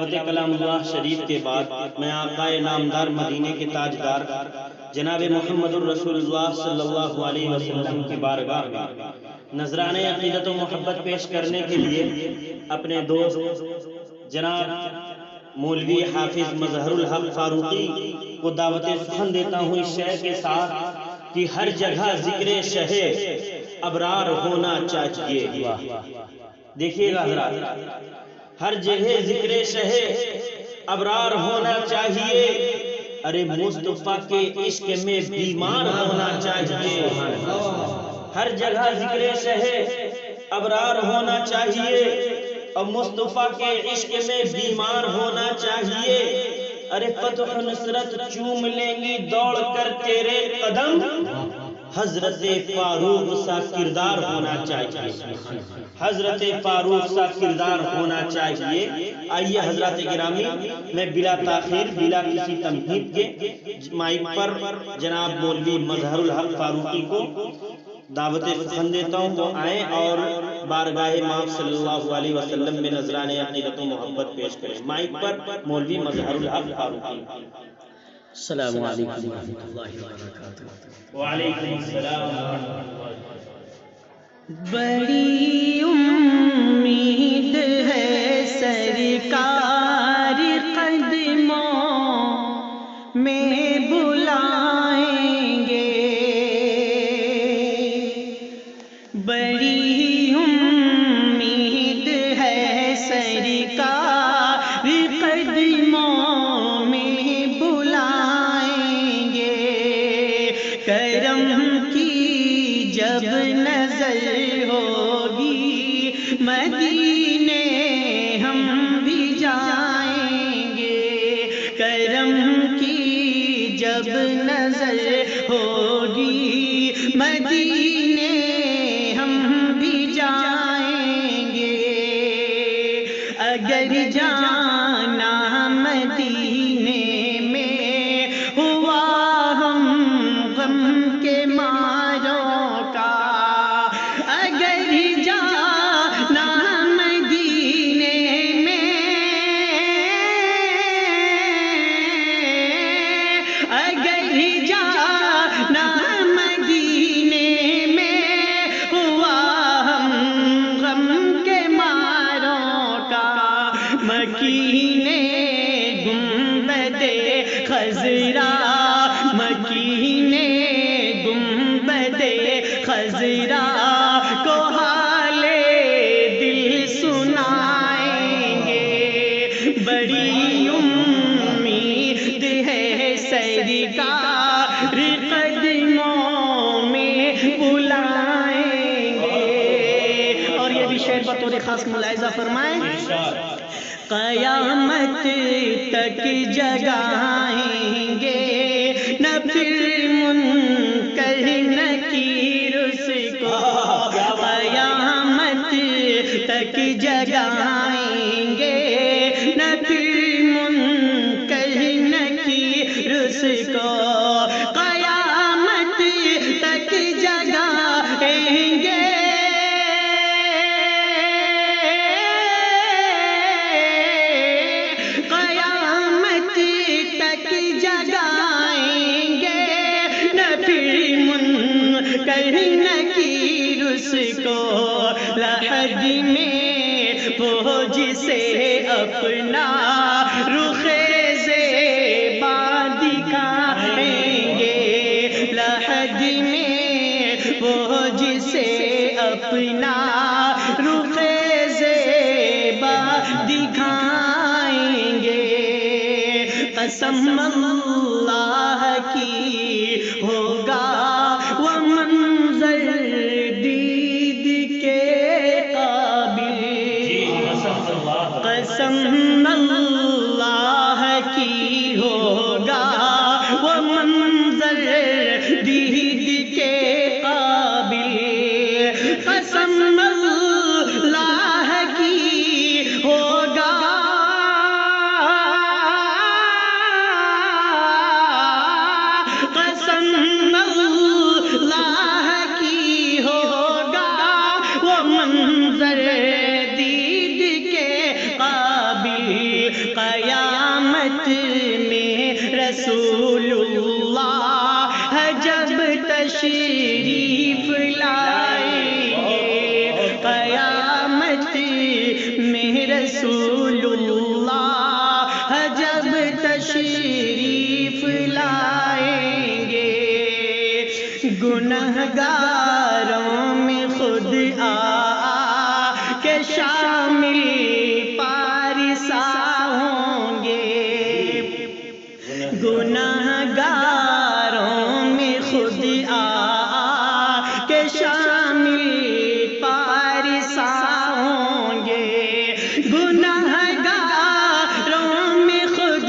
تلاوت کلام اللہ شریف کے بعد میں آقا نامدار مدینے کے تاجدار جناب محمد الرسول اللہ صلی اللہ علیہ وسلم کی بارگاہ میں نذرانے عقیدت و محبت پیش کرنے کے لیے اپنے دوست جناب مولوی حافظ مظہر الحق فاروقی کو دعوت سخن دیتا ہوں اس شعر کے ساتھ کہ ہر جگہ ذکر شہ ابرار ہونا چاہیے. دیکھیے گا حضرات، ہر جگہ ذکر شہ ابرار ہونا چاہیے. ارے مصطفیٰ کے عشق میں بیمار ہونا چاہیے. ہر جگہ ذکر شہ ابرار ہونا چاہیے اور مصطفیٰ کے عشق میں بیمار ہونا چاہیے. ارے فتح نصرت چوم لیں گی دوڑ کر تیرے قدم، حضرت فاروق سا کردار ہونا چاہیے. حضرت فاروق سا کردار ہونا چاہیے. آئیے حضرات گرامی، میں بلا تاخیر بلا کسی تمہید کے مائک پر جناب مولوی مظہر الحق فاروقی کو دعوت سخن دیتا ہوں، وہ آئیں اور بارگاہ ماں صلی اللہ علیہ وسلم میں نذرانے عقیدت و محبت پیش کریں. مائک پر مولوی مظہر الحق فاروقی. السلام علیکم ورحمۃ اللہ وبرکاتہ. وعلیکم السلام ورحمۃ اللہ. بڑی امید ہے سرکار قدموں میں بلائیں گے. بڑی امید ہے سرکار قدموں میں بلائیں گے. کرم کی جب نظر ہوگی مدینے ہم بھی جائیں گے. کرم کی جب نظر ہوگی مدینے ہم بھی جائیں گے. اگر جانا مدینے میں ہوا ہم غم کے ماروں کا، اگر جانا مدینے میں، اگر جانا مدینے میں ہوا ہم غم کے ماروں کا. مکینے گنبد خضرا، مکینے گنبد خضرا کو حال دل سنائیں گے. بڑی امید ہے سرکار قدموں میں بلائیں گے. اور یہ بھی شعر بطور خاص ملاحظہ فرمائیں. قیامت تک جگائیں گے نہ پھر منکر نکیر اس کو. قیامت تک جگائیں گے نہ پھر منکر نکیر اس کو. قیامت تک جگائیں گے نکیر اس کو. لحد میں فوج سے اپنا رخ زیبا دکھائیں گے. لحد میں فوج سے اپنا رخ زیبا دکھائیں گے. قسم اللہ کی ہوگا وہ منظر دید کے قابل. قسم اللہ کی ہوگا وہ منظر دید کے قابل. قسم اللہ کی ہوگا تشریف لائیں گے قیامت میں رسول اللہ جب تشریف لائیں گے گنہگاروں میں خود کے شامل پارسا ہوں گے گنہگاروں میں خود کے شامل پارسا ہوں گے گنہگاروں میں خود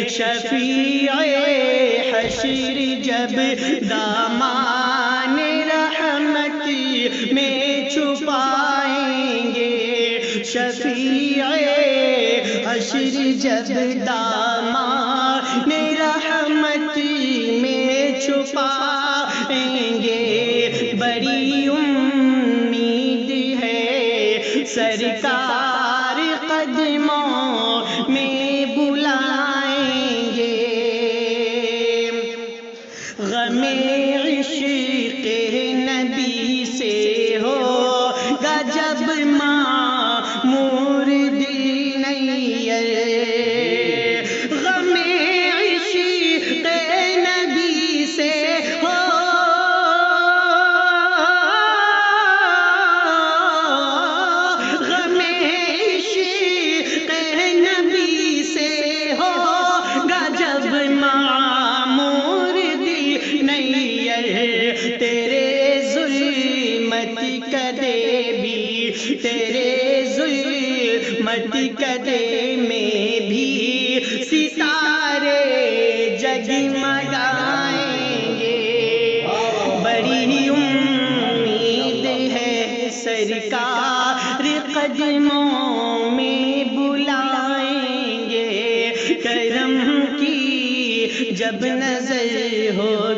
شفیع حشر جب دامان رحمت میں چھپائیں گے شفیع حشر جب دامان رحمت میں چھپائیں گے بڑی امید ہے سرکار قدموں میں بلائیں گے غم عشق نبی سے ہوگا جب معمور دل نیر غم عشق نبی سے غم عشق نبی سے ہوگا جب معمور دل نیر تیرے ظلمت کدے بھی تیرے ظلمت کدے میں بھی ستارے جگمگائیں گے بڑی امید ہے سرکار قدموں میں بلائیں گے کرم کی جب نظر ہو